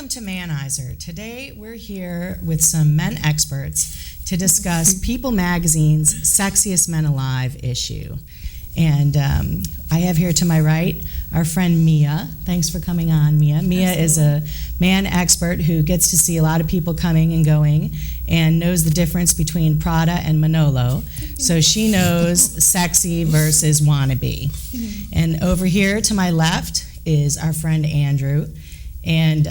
Welcome to Manizer. Today we're here with some men experts to discuss People Magazine's Sexiest Men Alive issue. And I have here to my right our friend Mia. Thanks for coming on, Mia. Mia is a man expert who gets to see a lot of people coming and going and knows the difference between Prada and Manolo. So she knows sexy versus wannabe. And over here to my left is our friend Andrew. And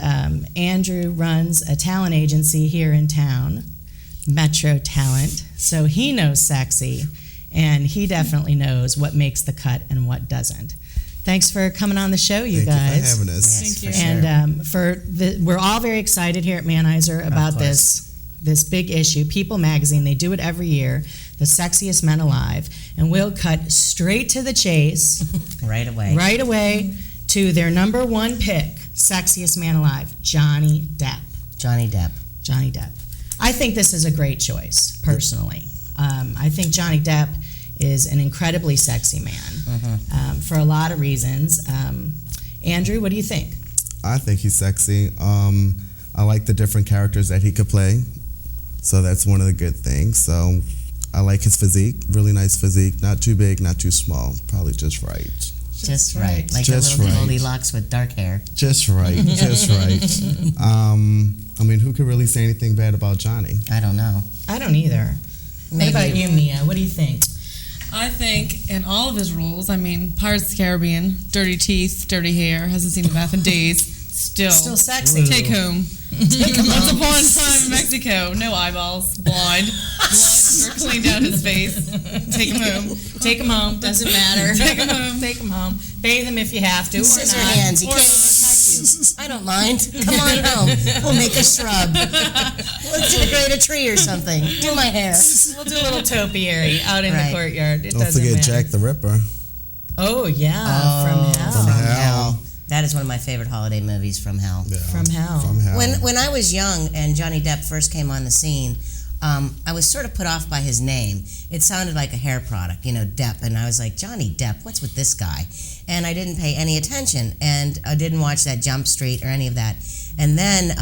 Andrew runs a talent agency here in town, Metro Talent. So he knows sexy, and he definitely knows what makes the cut and what doesn't. Thanks for coming on the show, you guys. Thank you for having us. Yes, Thank you. And we're all very excited here at Manizer about this big issue. People Magazine, they do it every year, the Sexiest Men Alive, and we'll cut straight to the chase. Right away To their number one pick, Sexiest Man Alive, Johnny Depp. Johnny Depp. I think this is a great choice, personally. I think Johnny Depp is an incredibly sexy man for a lot of reasons. Andrew, what do you think? I think he's sexy. I like the different characters that he could play, so that's one of the good things. So I like his physique, really nice physique, not too big, not too small, probably just right. Just right. Like just a little right. Goldilocks with dark hair. Just right, just right. I mean, who could really say anything bad about Johnny? I don't know. I don't either. Maybe. What about you, Mia? What do you think? I think in all of his roles, I mean, Pirates of the Caribbean, dirty teeth, dirty hair, hasn't seen a bath in days, still sexy. Take home. Once upon a time in Mexico, no eyeballs, blind, blood cleaned down his face. Take him home. Take him home. Doesn't matter. Take him home. Take him home. Bathe him if you have to. Scissor or not. hands. He Or can't attack you. I don't mind. Come on home. We'll make a shrub. Let's integrate a tree or something. Do my hair. We'll do a little topiary out in the courtyard. It Don't doesn't forget matter. Jack the Ripper. Oh, yeah. From Hell. From Hell. That is one of my favorite holiday movies, From Hell. Yeah, From Hell. From Hell. When I was young and Johnny Depp first came on the scene, I was sort of put off by his name. It sounded like a hair product, Depp. And I was like, Johnny Depp, what's with this guy? And I didn't pay any attention. And I didn't watch that Jump Street or any of that. And then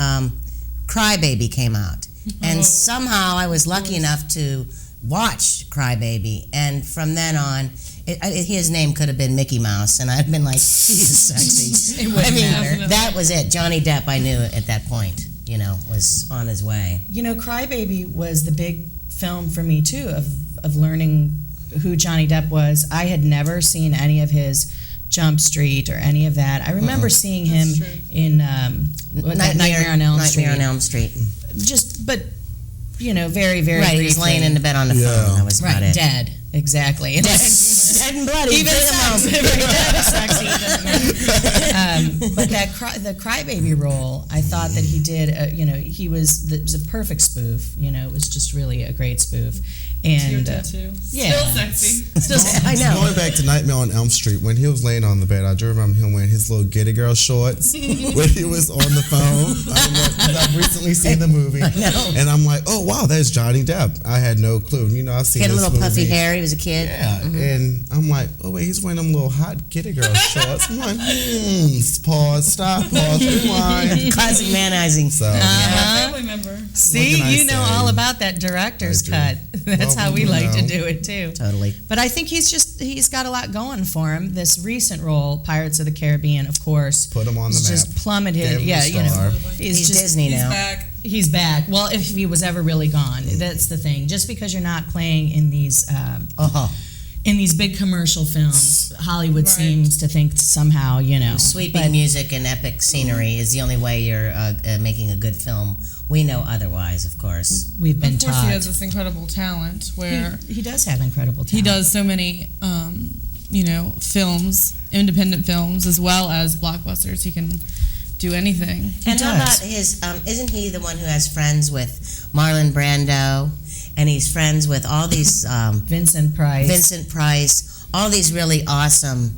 Cry Baby came out. And somehow I was lucky enough to watch Cry Baby. And from then on, his name could have been Mickey Mouse, and I'd been like, he's sexy. It wouldn't matter. That was it. Johnny Depp, I knew at that point, was on his way. Cry Baby was the big film for me, too, of learning who Johnny Depp was. I had never seen any of his Jump Street or any of that. I remember seeing him in Nightmare on Elm Street. Nightmare on Elm Street. Very, very right, he was laying in the bed on the phone. That was about it. Dead. Exactly. Dead and bloody. Even sexy. Dead is sexy. But the Crybaby role, I thought that he did. It was a perfect spoof. It was just really a great spoof. And Still sexy. I know. Going back to Nightmare on Elm Street, when he was laying on the bed, I do remember him wearing his little Giddy Girl shorts when he was on the phone. I've recently seen the movie, and I'm like, oh wow, there's Johnny Depp. I had no clue. I've seen. He had a this little movie. puffy hair. He was a kid. Yeah, and I'm like, oh wait, he's wearing them little hot Giddy Girl shorts. I'm like, pause, stop, pause, rewind. Classic manizing. So, Family member. See, you know all about that director's cut. That's how we like to do it too. Totally. But I think he's got a lot going for him. This recent role, Pirates of the Caribbean, of course, put him on the map. Just plummeted. Gave him a star. He's just Disney now. Back. He's back. Well, if he was ever really gone, that's the thing. Just because you're not playing in these in these big commercial films, Hollywood seems to think somehow, Sweeping music and epic scenery is the only way you're making a good film. We know otherwise, of course. We've been taught. Of course, he has this incredible talent where he does have incredible talent. he does so many, films, independent films, as well as blockbusters. He can do anything. And how about his? Isn't he the one who has friends with Marlon Brando, and he's friends with all these Vincent Price, all these really awesome,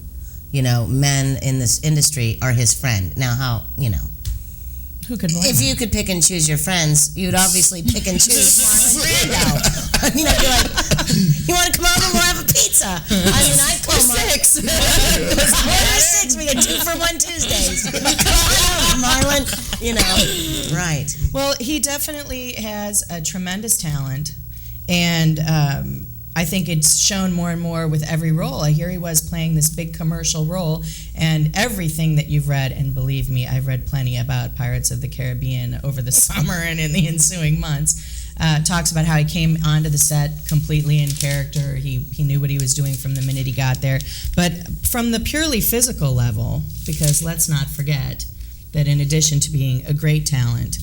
men in this industry are his friend. Now, how Who could blame If him? you could pick and choose your friends, you'd obviously pick and choose Marlon Brando. I'd be like, you want to come over? We'll have a pizza. I'd call six. We're 6. We get 2 for $1 Tuesdays. Come on over, Marlon. Right. Well, he definitely has a tremendous talent, and I think it's shown more and more with every role. Here he was playing this big commercial role, and everything that you've read, and believe me, I've read plenty about Pirates of the Caribbean over the summer and in the ensuing months, talks about how he came onto the set completely in character. He knew what he was doing from the minute he got there. But from the purely physical level, because let's not forget that in addition to being a great talent,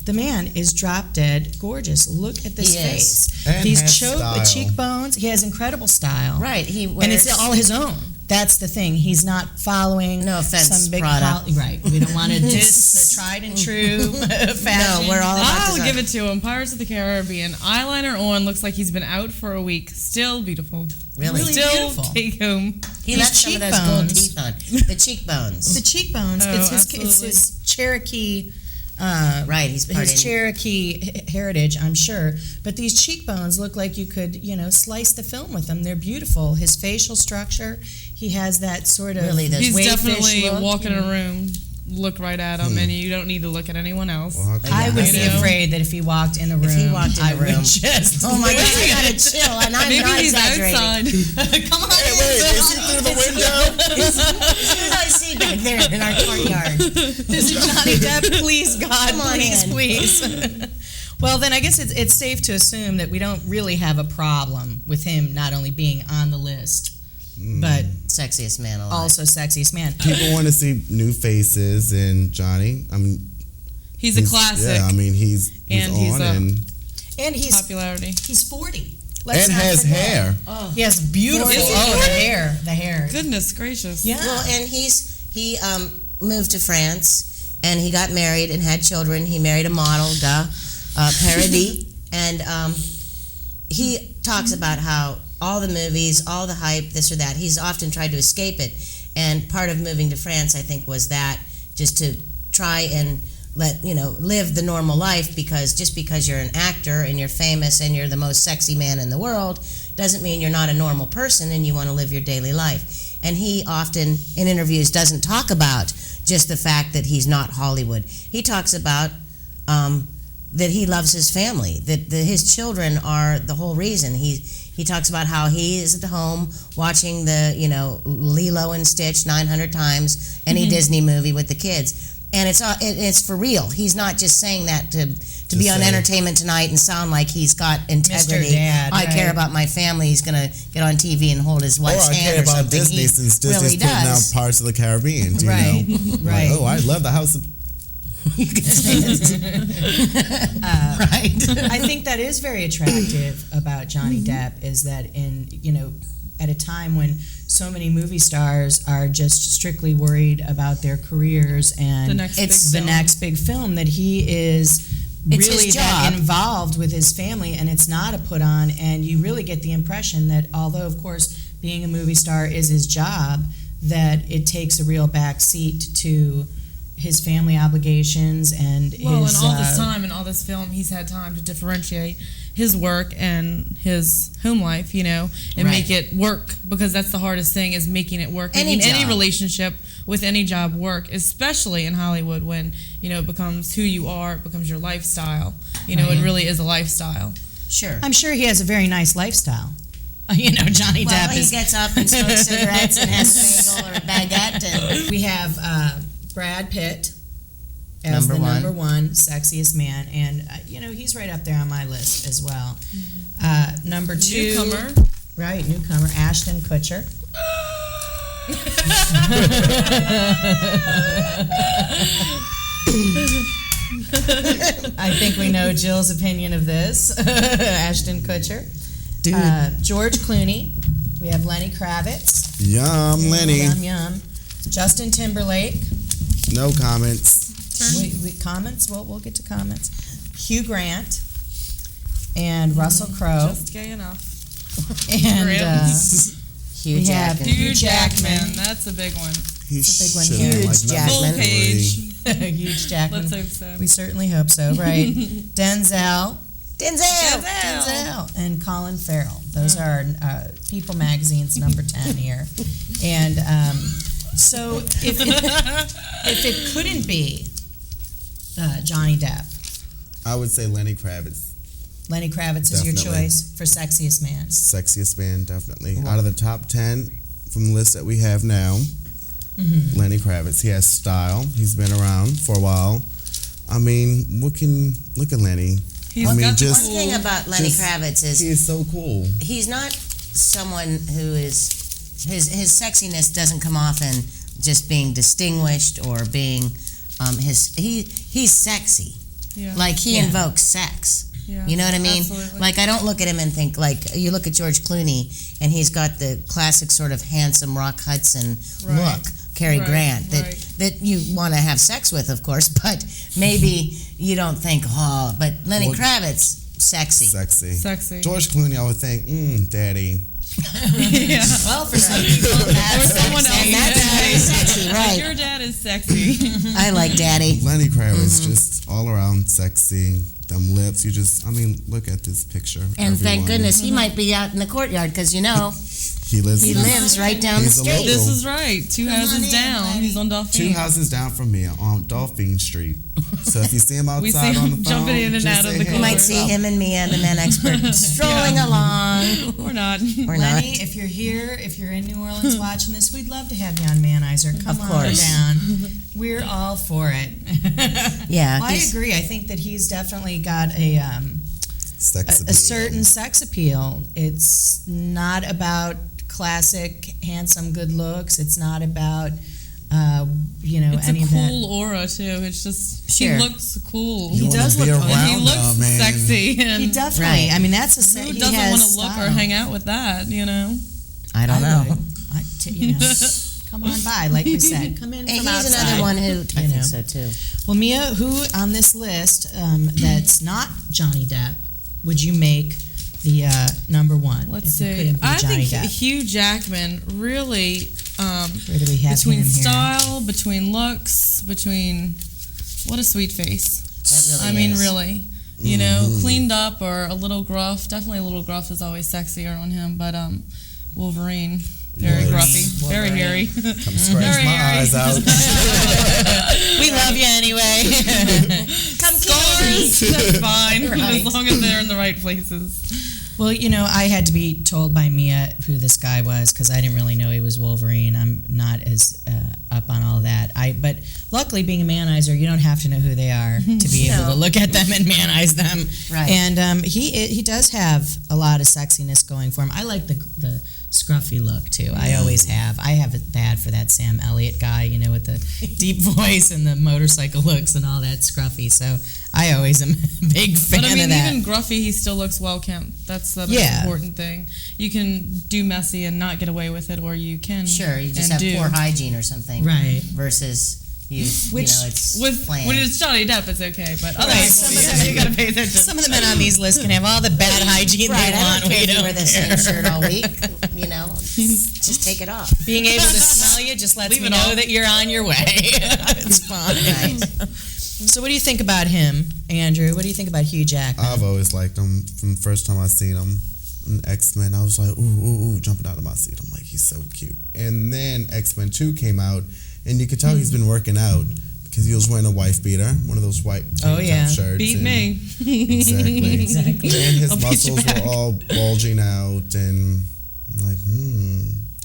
the man is drop dead gorgeous. Look at this face. And These has style. cheekbones. He has incredible style. Right. He wears, And it's all his own. That's the thing. He's not following No offense, some big Prada. Right. We don't want to diss the tried and true fashion. No, we're all about I'll design. give it to him. Pirates of the Caribbean. Eyeliner on, looks like he's been out for a week. Still beautiful. Really? Still beautiful. take home. He These left some of those gold cheekbones. teeth on. The cheekbones. The cheekbones. Oh, It's his Cherokee. Right, he's part his Cherokee heritage, I'm sure. But these cheekbones look like you could, slice the film with them. They're beautiful. His facial structure, he has that sort of Really, those He's wayfish definitely look. walking a room. Look right at him, and you don't need to look at anyone else. Well, I would You be know? afraid that if he walked in a room, If he walked in I a would room. just. Oh my God, I gotta chill, and I'm Maybe not he's exaggerating. outside. Come on. Hey, wait, is he through the window? As soon as I see back there in our courtyard. This is Johnny Depp. Please, God, Come on please, in. please. Well, then I guess it's safe to assume that we don't really have a problem with him not only being on the list, but Sexiest man alive. also sexiest man. People want to see new faces in Johnny. I mean, He's a classic. Yeah, I mean, he's And on he's And he's popularity. he's 40. Let's and not has forget. hair. He has beautiful. Is he Oh, 40? the hair. Goodness gracious. Yeah. Well, and he moved to France, and he got married and had children. He married a model, Paradis, and he talks about how all the movies, all the hype, this or that, he's often tried to escape it. And part of moving to France, I think, was that, just to try and live the normal life, because just because you're an actor and you're famous and you're the most sexy man in the world doesn't mean you're not a normal person and you want to live your daily life. And he often, in interviews, doesn't talk about just the fact that he's not Hollywood. He talks about that he loves his family, that his children are the whole reason. He talks about how he is at home watching the, Lilo and Stitch 900 times, any Disney movie with the kids. And it's for real. He's not just saying that to be on say- Entertainment Tonight and sound like he's got integrity. Mr. Dad, I care right. about my family. He's going to get on TV and hold his Or wife's I hand care or about something. Disney He since Disney's really putting out does. Parts of the Caribbean. Do Right, you know? right. Like, oh, I love the House of. You can say right. I think that is very attractive about Johnny Depp, is that at a time when so many movie stars are just strictly worried about their careers and The next It's big the film. next big film, that he is It's really his that job. involved with his family, and it's not a put on. And you really get the impression that although, of course, being a movie star is his job, that it takes a real back seat to his family obligations and Well, his. and all this time and all this film, he's had time to differentiate his work and his home life, and Right. make it work, because that's the hardest thing, is making it work. Any Making any job. relationship with any job work, especially in Hollywood, when, it becomes who you are, it becomes your lifestyle. It really is a lifestyle. Sure. I'm sure he has a very nice lifestyle. Johnny Well, Depp he is. gets up and smokes cigarettes and has a bagel or a baguette. And We have Brad Pitt as Number the one. number one sexiest man, and he's right up there on my list as well. Number two, Newcomer. right? Newcomer, Ashton Kutcher. I think we know Jill's opinion of this. Ashton Kutcher. Dude. George Clooney. We have Lenny Kravitz. Yum, Lenny. Yum, yum. Justin Timberlake. No comments. Comments? We'll get to comments. Hugh Grant. And Russell Crowe. Just gay enough. And Hugh we have Jackman. Hugh Jackman. That's a big one. He It's a big one. should have, Huge like, Jackman. number Full page. three. Huge Jackman. Let's hope so. We certainly hope so, right? Denzel. Denzel. And Colin Farrell. Those are People Magazine's number 10 here. And so if it couldn't be Johnny Depp? I would say Lenny Kravitz. Lenny Kravitz is your Definitely. choice for sexiest man. Sexiest man, definitely. Out of the top 10 from the list that we have now, Lenny Kravitz. He has style. He's been around for a while. I mean, look at Lenny. He's I mean, got the just One thing about Lenny Kravitz is he is so cool. he's not someone who is his sexiness doesn't come off in just being distinguished or being he's sexy. Yeah. Like he Yeah. invokes sex. Yeah, You know what I mean? absolutely. Like I don't look at him and think like you look at George Clooney and he's got the classic sort of handsome Rock Hudson Right. look, Cary Right, Grant right. that you want to have sex with, of course, but maybe you don't think, oh, but Lenny Well, Kravitz, sexy. Sexy. George Clooney, I would think, daddy. Yeah. Well, for some people, that's Or someone sexy. else. That's very sexy, right? Your dad is sexy. I like daddy. Lenny Kravitz, Mm-hmm. just all around sexy. Them lips, look at this picture. And thank everyone. goodness he might be out in the courtyard because, He lives. he lives right down the He's a street. local. This is right. Two houses in, down. Lenny. He's on Two Dauphine. houses down from me on Dauphine Street. So if you see him outside We see on him the phone, jumping in and just out of say the hey. You might car. see him and me and the men expert strolling along. Or not. Or Lenny, not. if you're here, if you're in New Orleans watching this, we'd love to have you on Manizer. Come Of on course. down. We're all for it. Yeah. Well, I agree. I think that he's definitely got a Sex a appeal. certain sex appeal. It's not about classic, handsome, good looks. It's not about, It's any a of that. cool aura too. It's just Sure. he looks cool. You He wanna does be look cool. around He looks them, man. sexy. And He definitely. Right. I mean, that's a who he doesn't has want to look or style. hang out with that? You know. I don't know. would. Come on by, like we said. Come in And from he's outside. another one who, I know. think so too. Well, Mia, who on this list that's not Johnny Depp would you make the number one? Let's if it see. couldn't be I Johnny think Depp? Hugh Jackman really Where do we have between him here? style, between looks, between what a sweet face. That really I mean, is. really. You know, cleaned up or a little gruff. Definitely a little gruff is always sexier on him. But Wolverine, very Yes. gruffy, very Wolverine. hairy. Come scratch Very my hairy. eyes out. We love you anyway. Come Scars, that's fine Right. as long as they're in the right places. Well, I had to be told by Mia who this guy was because I didn't really know he was Wolverine. I'm not as up on all that. But luckily, being a Manizer, you don't have to know who they are to be able No. to look at them and manize them. Right. And he does have a lot of sexiness going for him. I like the scruffy look too. I always have. I have it bad for that Sam Elliott guy, with the deep voice and the motorcycle looks and all that scruffy. So I always am a big fan But I mean, of that. even gruffy, he still looks well kept. That's the most Yeah. important thing. You can do messy and not get away with it, or you can. Sure, you just and have do. poor hygiene or something. Right. Versus it's With planned. when it's Johnny Depp, it's okay, but other Right, people, some of them- you gotta pay attention. Some of the men on these lists can have all the bad hygiene Right, they I want. don't care We if you don't wear the care. same shirt all week. Just take it off. Being able to smell you just lets Leave me it know off. that you're on your way. It's fine. Right. So, what do you think about him, Andrew? What do you think about Hugh Jackman? I've always liked him from the first time I seen him in X-Men. I was like, ooh, jumping out of my seat. I'm like, he's so cute. And then X-Men 2 came out, and you could tell he's been working out because he was wearing a wife beater, one of those white tank yeah. top shirts. Beat and- me. Exactly. Exactly. And his I'll beat you muscles were back. all bulging out, and I'm like,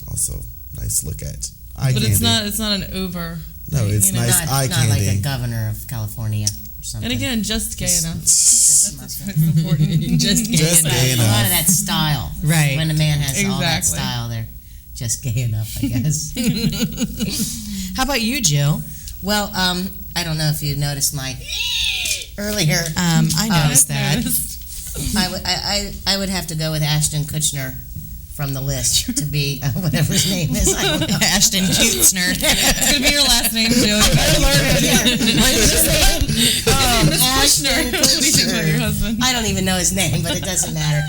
also nice to look at. Eye But candy. it's not an over. No, thing, it's you know? nice Not, eye not like candy. the governor of California or something. And again, just gay enough. Just That's muscle. important. Just gay Just enough. gay A lot enough. of that style. Right. When a man has all that Exactly. style, they're just gay enough, I guess. How about you, Jill? Well, I don't know if you noticed my earlier. I noticed that. I would have to go with Ashton Kutcher from the list to be whatever his name is. I don't know. Ashton Kutzner. It's gonna be your last name, Jill. You better learn it. What is his name? Miss Ashton Kushner. What do you think about your Kutcher. husband? I don't even know his name, but it doesn't matter.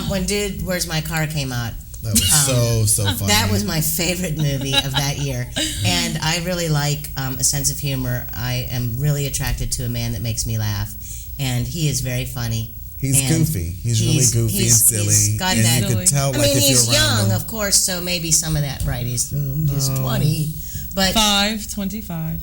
When Dude, Where's My Car came out, That was so funny. that was my favorite movie of that year. And I really like a sense of humor. I am really attracted to a man that makes me laugh. And he is very funny. He's and goofy. He's really goofy and he's silly. got And that- you could tell, I like, mean, if he's you're around young, him. of course, so maybe some of that, right? He's 20. But 5:25.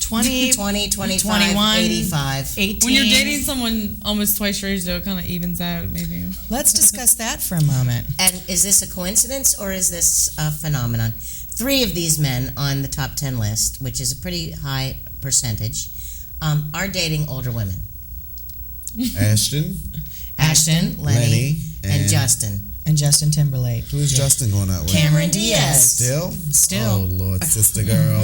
20, 20, 25, 21, 85. 18. When you're dating someone almost twice your age, though, it kind of evens out, maybe. Let's discuss that for a moment. And is this a coincidence or is this a phenomenon? 3 of these men on the top 10 list, which is a pretty high percentage, are dating older women. Ashton, Lenny, and Justin. And Justin Timberlake. Who's Justin going out with? Cameron Diaz. Still? Oh, Lord, sister girl.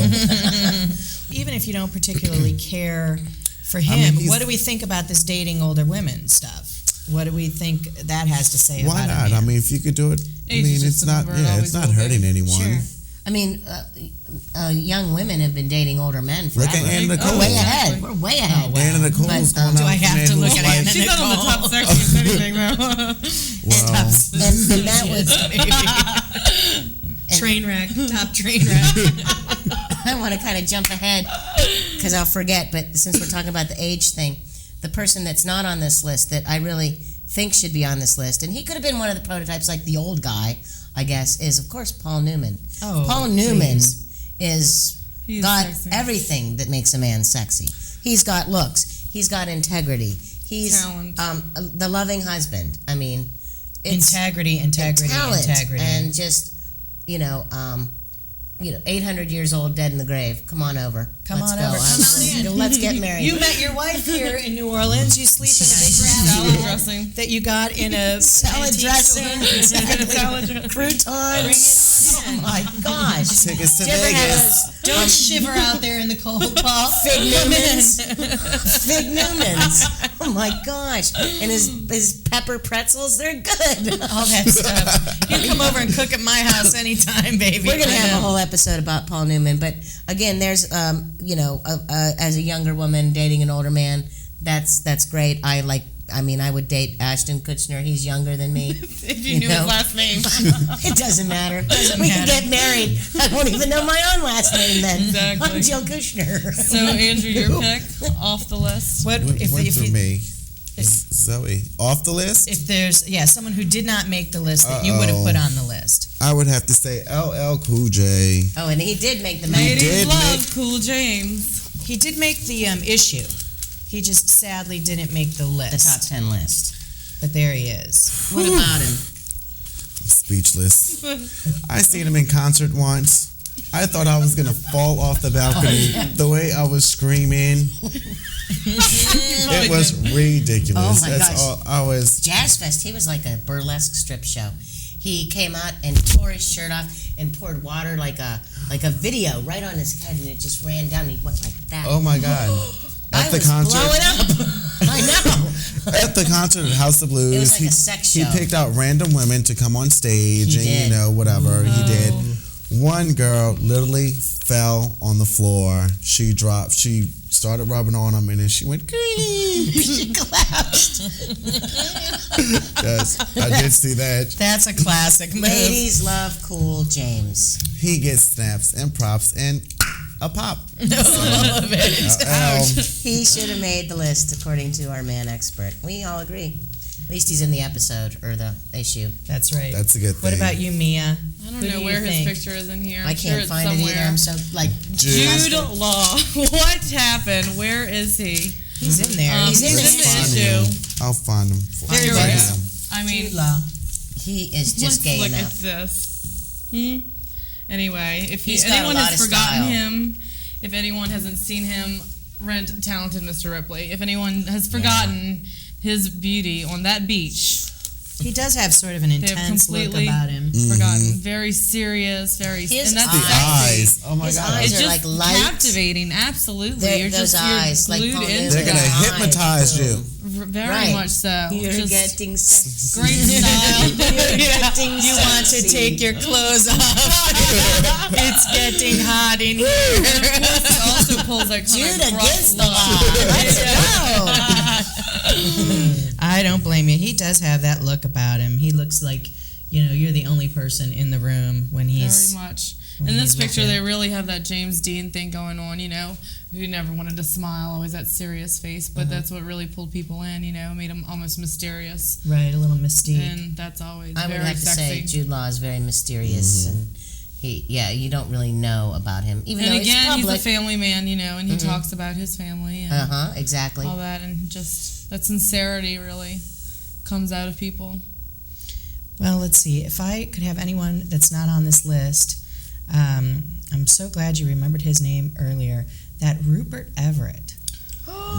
Even if you don't particularly care for him, what do we think about this dating older women stuff? What do we think that has to say about it? Why not? I mean, if you could do it, I mean, it's not, it's not hurting anyone. Sure. I mean, young women have been dating older men forever. Look at Anna Nicole. We're way ahead. We're way ahead. Anna Nicole's But, going out do I with a have man to look who's at like- Anna She's not on the top Nicole. sexiest anything, though. Wow. and that was Train wreck, top train wreck. I want to kind of jump ahead because I'll forget, but since we're talking about the age thing, the person that's not on this list that I really think should be on this list, and he could have been one of the prototypes, like the old guy, I guess, is of course Paul Newman. Oh, Paul Newman please. He's got sexy. everything that makes a man sexy. He's got looks. He's got integrity. He's Talent. the loving husband. I mean, it's Integrity, talent and integrity. just 800 years old, dead in the grave. Come on over. Come Let's on go. over. Come on in. Let's get married. You met your wife here in New Orleans. You sleep in a big Salad grass dressing. that you got in a salad antique dressing, store. Salad dressing. croutons. Oh my gosh! Tickets to Did you ever have Vegas. Don't shiver out there in the cold, Paul. Fig Newmans. Fig Newmans. Oh my gosh! And his pepper pretzels, they're good. All that stuff. You can come over and cook at my house anytime, baby. We're gonna I have a know. whole episode about Paul Newman, but again, there's as a younger woman dating an older man, that's great. I would date Ashton Kutcher. He's younger than me. If you knew his last name. It doesn't matter. We can get married. I won't even know my own last name then. Exactly. I'm Jill Kushner. So, Andrew, your pick off the list. What Went if through you, me. Zoe. Off the list? if there's someone who did not make the list that you would have put on the list? I would have to say LL Cool J. Oh, and he did make the Ladies did love make- Cool James. He did make the issue. He just sadly didn't make the list. the top 10 list. But there he is. What about him? Speechless. I seen him in concert once. I thought I was gonna fall off the balcony. The way I was screaming, it was ridiculous. Oh my gosh. all I was. Jazz Fest, he was like a burlesque strip show. He came out and tore his shirt off and poured water like a video right on his head, and it just ran down. And he went like that. Oh my God! I At the was concert, blowing up. I know. at the concert at House of Blues, It was like a sex show. He picked out random women to come on stage, He and did. you know whatever he did. One girl literally fell on the floor. She dropped. She started rubbing on him, and then she went. He collapsed. Yes, I did see that. That's a classic move. Ladies love Cool James. He gets snaps and props and a pop. All of it. He should have made the list according to our man expert. We all agree. At least he's in the episode or the issue. That's right. That's a good thing. What about you, Mia? I don't Who know do where you his think? picture is in here. I I'm sure can't it's find it somewhere. either. I'm so Jude flustered. Law. What happened? Where is he? He's in there. He's in He's the Find issue. him. I'll find him. There he Find is. him. I mean, He is just let's gay look enough. at this. Anyway, if He's got anyone a lot has of forgotten style. him, if anyone hasn't seen him, rent Talented Mr. Ripley. If anyone has forgotten his beauty on that beach, He does have sort of an they have intense look completely about him. forgotten. Very serious, very His and that's The eyes. sexy. eyes. Oh my His God. eyes It's are just like light. captivating. Absolutely, They're- those eyes, like glued Paul into Newman. They're gonna Eyes, hypnotize you. Very Right. much so. You're Just getting sexy. great style. You're getting You want to sexy. take your clothes off. It's getting hot in here. He also pulls that kind Jude of gruff against the look. law. Let's go. I don't blame you. He does have that look about him. He looks like, you're the only person in the room when he's... Very much. when In this he's with picture, you. they really have that James Dean thing going on, who never wanted to smile, always that serious face, but that's what really pulled people in, made him almost mysterious. Right, a little mystique. And that's always I would very have to sexy. say Jude Law is very mysterious, and you don't really know about him. Even And though again, it's he's public. a family man, and he talks about his family and Exactly. all that, and just that sincerity really comes out of people. Well, let's see. If I could have anyone that's not on this list, I'm so glad you remembered his name earlier. That Rupert Everett.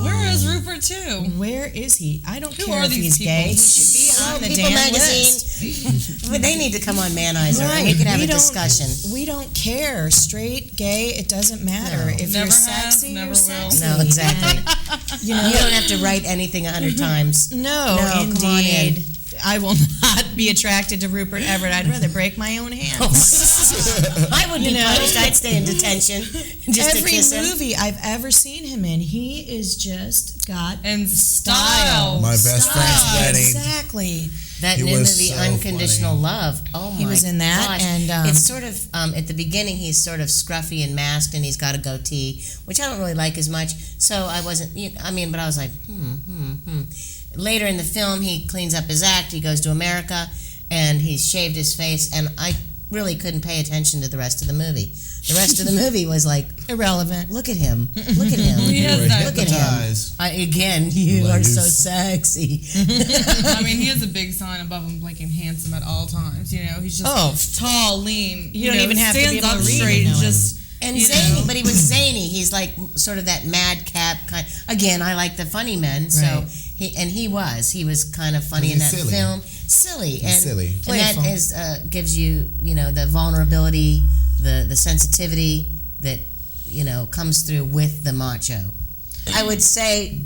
Where is Rupert too? Where is he? I don't Who care are if these he's gay. He people? should be on the People damn magazine. list. But they need to come on Manizer and we can have a discussion. We don't care. Straight, gay, it doesn't matter. No. If Never you're has, sexy, never you're will. sexy. No, exactly. You know, You don't have to write anything 100 times. No, come on in. indeed. I will not be attracted to Rupert Everett. I'd rather break my own hands. I would be punished. I'd stay in detention just to Every kiss him. movie I've ever seen him in, he is just got And style. My best friend's wedding. Exactly. That He new was movie, so Unconditional funny. Love. Oh my! He was in that, gosh. and, it's sort of at the beginning he's sort of scruffy and masked, and he's got a goatee, which I don't really like as much. So I wasn't. But I was like, Later in the film, he cleans up his act. He goes to America, and he's shaved his face, and I really couldn't pay attention to the rest of the movie. The rest of the movie was like, irrelevant. look at him, look at him, He has that. look at him. Again, you Like are so this. sexy. I mean, he has a big sign above him blinking handsome at all times. He's just tall, lean. You don't even have to be stands able up to read to straight. know him. Just And you zany, know. but he was zany. He's like sort of that madcap kind. Again, I like the funny men, so Right. he was kind of funny in He's that silly. film. Silly and silly. and Playful. that is gives you the vulnerability, the sensitivity that comes through with the macho. I would say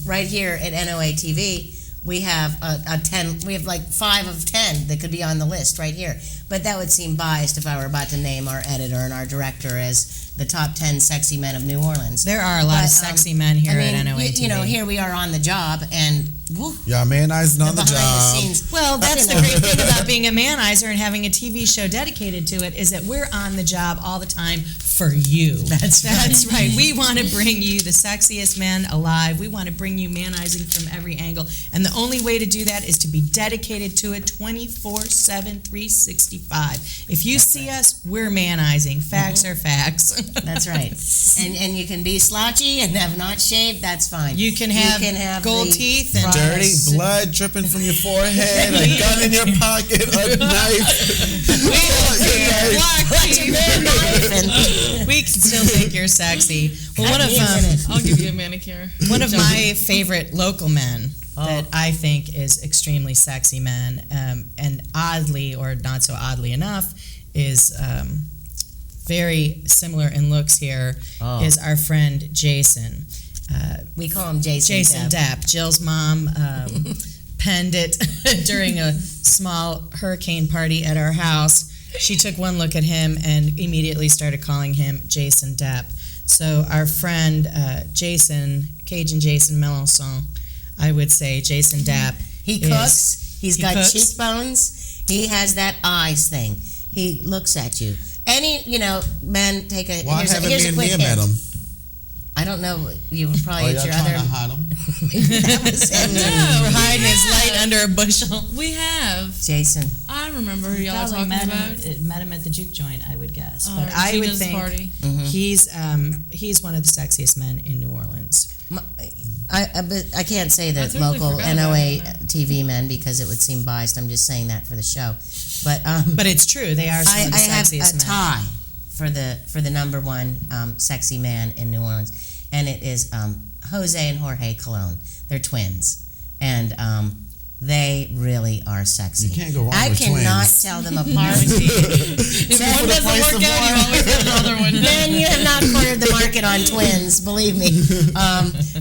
right here at NOA TV. We have a 10. We have like 5 of 10 that could be on the list right here. But that would seem biased if I were about to name our editor and our director as the top 10 sexy men of New Orleans. There are a lot of sexy men here at NOA TV. Here we are on the job, and woo, Y'all manizing on the behind job. the scenes. Well, that's the great thing about being a manizer and having a TV show dedicated to it is that we're on the job all the time for you. That's right. We want to bring you the sexiest men alive. We want to bring you manizing from every angle. And the only way to do that is to be dedicated to it 24/7, 365. If you see us, we're manizing. Facts are facts. That's right. And you can be slouchy and have not shaved. That's fine. You can have gold the teeth and Dirty frost. blood dripping from your forehead, a gun in your pocket, a knife. we can still think you're sexy. Well, I'll give you a manicure. one of my favorite local men that I think is extremely sexy men, and oddly or not so oddly enough, is very similar in looks here, is our friend Jason. We call him Jason. Jason Depp. Jill's mom penned it during a small hurricane party at our house. She took one look at him and immediately started calling him Jason Depp. So our friend Jason, Cajun Jason Melanson, I would say Jason Depp. He cooks. He cooks. cheekbones. He has that eyes thing. He looks at you. Any men take a. Why here's haven't a me and quick Mia hint. met him? I don't know. You were probably Y'all at your trying other. to hide him? That was it. We're hiding his light under a bushel. We have. Jason. I remember who y'all are Probably talking met about. met him at the juke joint, I would guess. Or But I would Gina's think party. he's one of the sexiest men in New Orleans. But I can't say that I totally local forgot about NOA him. TV men because it would seem biased. I'm just saying that for the show. But But it's true; they are some of the I have sexiest a men. tie for the number one sexy man in New Orleans, and it is Jose and Jorge Colon. They're twins, and they really are sexy. You can't go wrong I with cannot twins. tell them apart. If one doesn't price work of out, you one. always have another one. Man, you have not cornered the market on twins, believe me.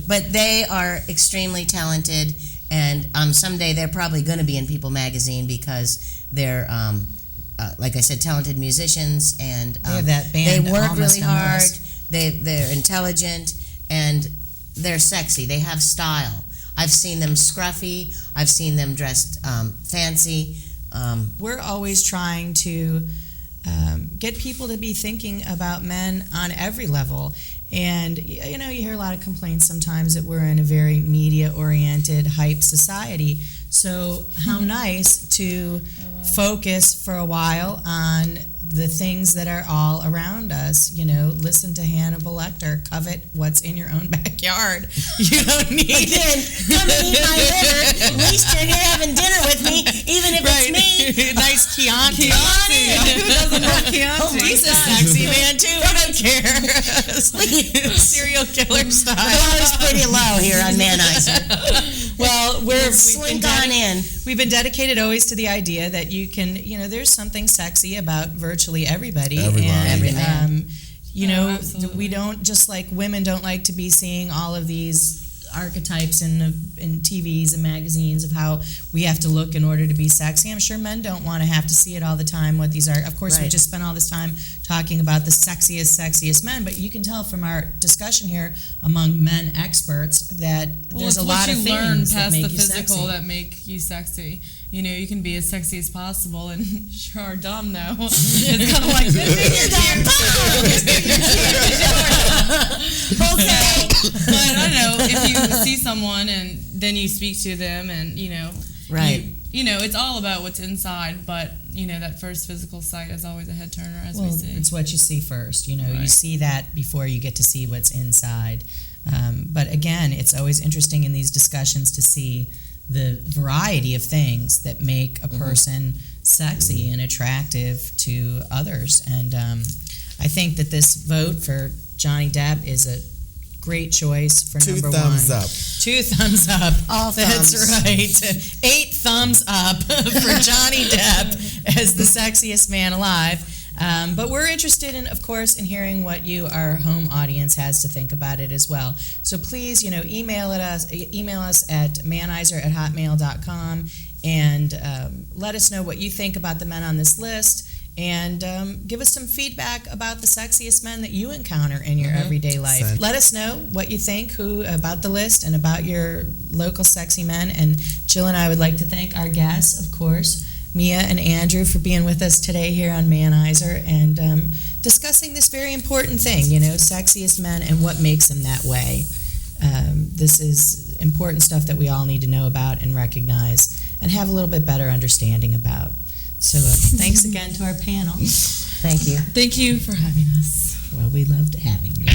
But they are extremely talented, and someday they're probably going to be in People magazine because they're, like I said, talented musicians, and They have that band, they work Almost really hard. Almost. They're intelligent, and they're sexy. They have style. I've seen them scruffy. I've seen them dressed fancy. We're always trying to get people to be thinking about men on every level. And, you hear a lot of complaints sometimes that we're in a very media-oriented, hype society. So how nice to focus for a while on the things that are all around us. Listen to Hannibal Lecter, covet what's in your own backyard. You don't need Again, come and eat my liver. At least you're here having dinner with me, even if it's me. Nice Chianti. Who doesn't want Chianti? He's a sexy man too. I don't care. Serial killer style. The bar is pretty low here on Manizer. Well, Slink on in. We've been dedicated always to the idea that you can, there's something sexy about virtually everybody. Everybody. And, absolutely. we don't, just like women don't like to be seeing all of these archetypes in TVs and magazines of how we have to look in order to be sexy. I'm sure men don't want to have to see it all the time, what these are. Of course, we Right. just spent all this time talking about the sexiest men, but you can tell from our discussion here among men experts that there's a lot of What you learn things that past make the you physical sexy. that make you sexy. You can be as sexy as possible and sure are dumb though. It's kind of like okay. But I don't know, if you see someone and then you speak to them and Right. it's all about what's inside, but that first physical sight is always a head turner, as we see. It's what you see first. You Right. see that before you get to see what's inside. But again, it's always interesting in these discussions to see the variety of things that make a person sexy and attractive to others. And I think that this vote for Johnny Depp is a great choice for Two number thumbs one. up. 2 thumbs up. All That's thumbs. right. 8 thumbs up for Johnny Depp as the sexiest man alive. But we're interested in, of course, in hearing what you, our home audience, has to think about it as well. So please, email us at manizer@hotmail.com and let us know what you think about the men on this list. And give us some feedback about the sexiest men that you encounter in your everyday life. Send. Let us know what you think about the list and about your local sexy men. And Jill and I would like to thank our guests, of course, Mia and Andrew, for being with us today here on Manizer and discussing this very important thing, sexiest men and what makes them that way. This is important stuff that we all need to know about and recognize and have a little bit better understanding about. So thanks again to our panel. Thank you. Thank you for having us. Well, we loved having you.